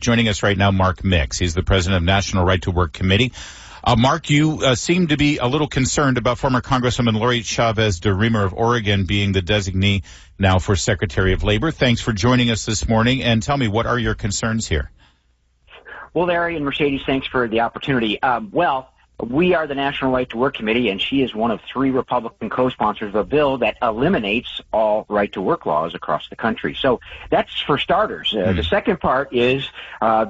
Joining us right now, Mark Mix. He's the president of National Right to Work Committee. Mark, you seem to be a little concerned about former Congresswoman Lori Chavez DeRemer of Oregon being the designee now for Secretary of Labor. Thanks for joining us this morning. And tell me, what are your concerns here? Well, Larry and Mercedes, thanks for the opportunity. We are the National Right to Work Committee, and she is one of 3 Republican co-sponsors of a bill that eliminates all right to work laws across the country. So that's for starters. The second part is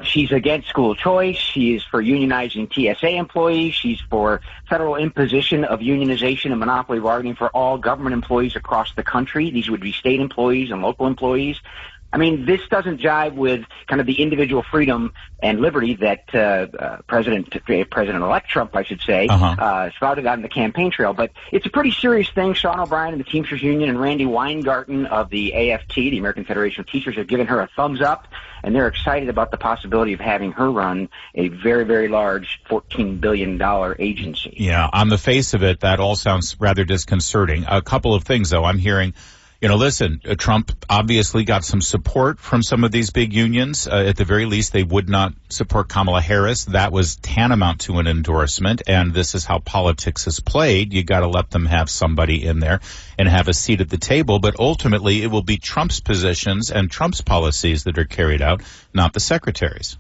she's against school choice. She is for unionizing TSA employees. She's for federal imposition of unionization and monopoly bargaining for all government employees across the country. These would be state employees and local employees. I mean, this doesn't jive with kind of the individual freedom and liberty that President-elect Trump, I should say, spouted on the campaign trail. But it's a pretty serious thing. Sean O'Brien and the Teamsters Union and Randy Weingarten of the AFT, the American Federation of Teachers, have given her a thumbs up, and they're excited about the possibility of having her run a very, very large $14 billion agency. Yeah, on the face of it, that all sounds rather disconcerting. A couple of things, though. I'm hearing, listen, Trump obviously got some support from some of these big unions. At the very least, they would not support Kamala Harris. That was tantamount to an endorsement, and this is how politics is played. You got to let them have somebody in there and have a seat at the table, but ultimately it will be Trump's positions and Trump's policies that are carried out, not the secretary's.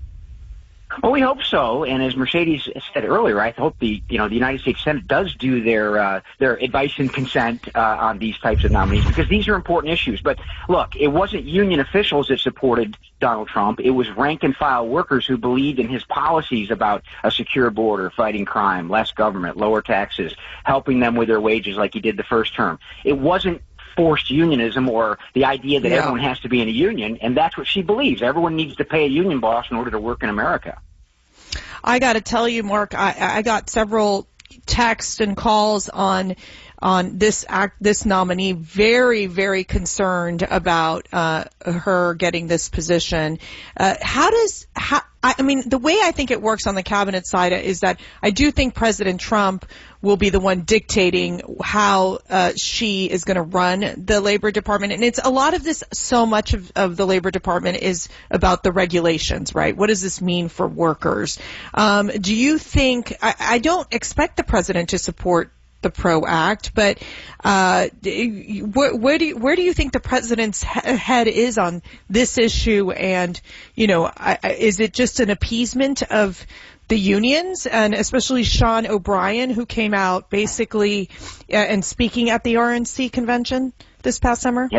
Well, we hope so, and as Mercedes said earlier, I hope the United States Senate does do their advice and consent on these types of nominees, because these are important issues. But look, it wasn't union officials that supported Donald Trump. It was rank-and-file workers who believed in his policies about a secure border, fighting crime, less government, lower taxes, helping them with their wages like he did the first term. It wasn't forced unionism or the idea that everyone has to be in a union, and that's what she believes. Everyone needs to pay a union boss in order to work in America. I got to tell you, Mark, I got several texts and calls on this nominee, very, very concerned about her getting this position. I mean, the way I think it works on the cabinet side is that I do think President Trump will be the one dictating how she is going to run the Labor Department. And it's a lot of this, so much of the Labor Department is about the regulations, right? What does this mean for workers? Do you think, I don't expect the president to support the PRO Act, but where do you think the president's head is on this issue? And, is it just an appeasement of the unions, and especially Sean O'Brien, who came out basically and speaking at the RNC convention this past summer?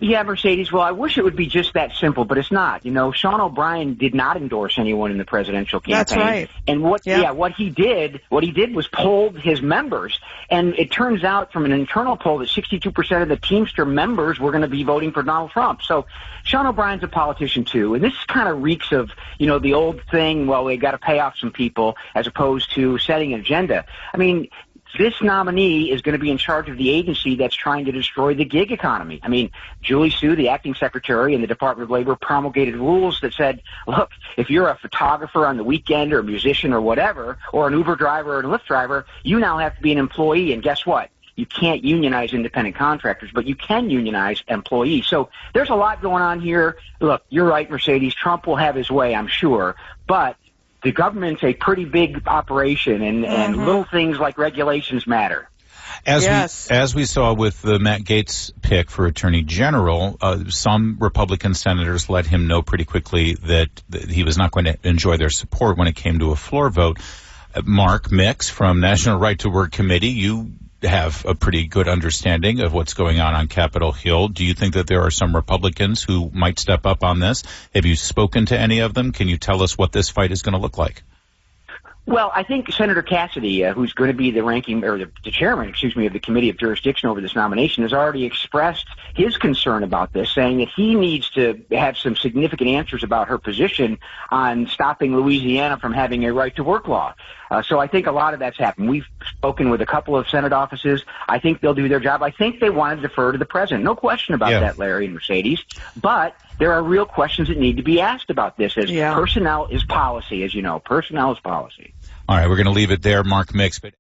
Yeah, Mercedes. Well, I wish it would be just that simple, but it's not. Sean O'Brien did not endorse anyone in the presidential campaign. That's right. And what he did was polled his members. And it turns out from an internal poll that 62% of the Teamster members were going to be voting for Donald Trump. So Sean O'Brien's a politician too. And this kind of reeks of, the old thing, well, we got to pay off some people, as opposed to setting an agenda. I mean, this nominee is going to be in charge of the agency that's trying to destroy the gig economy. I mean, Julie Su, the acting secretary in the Department of Labor, promulgated rules that said, look, if you're a photographer on the weekend or a musician or whatever, or an Uber driver or a Lyft driver, you now have to be an employee. And guess what? You can't unionize independent contractors, but you can unionize employees. So there's a lot going on here. Look, you're right, Mercedes. Trump will have his way, I'm sure. But the government's a pretty big operation, and little things like regulations matter. As we saw with the Matt Gaetz pick for Attorney General, some Republican senators let him know pretty quickly that he was not going to enjoy their support when it came to a floor vote. Mark Mix from National Right to Work Committee, you have a pretty good understanding of what's going on Capitol Hill. Do you think that there are some Republicans who might step up on this? Have you spoken to any of them? Can you tell us what this fight is going to look like? Well, I think Senator Cassidy, who's going to be the ranking or the chairman, of the Committee of Jurisdiction over this nomination, has already expressed his concern about this, saying that he needs to have some significant answers about her position on stopping Louisiana from having a right to work law. So I think a lot of that's happened. We've spoken with a couple of Senate offices. I think they'll do their job. I think they want to defer to the president. No question about that, Larry and Mercedes. But there are real questions that need to be asked about this, as personnel is policy, as you know. Personnel is policy. All right, we're going to leave it there, Mark Mix. But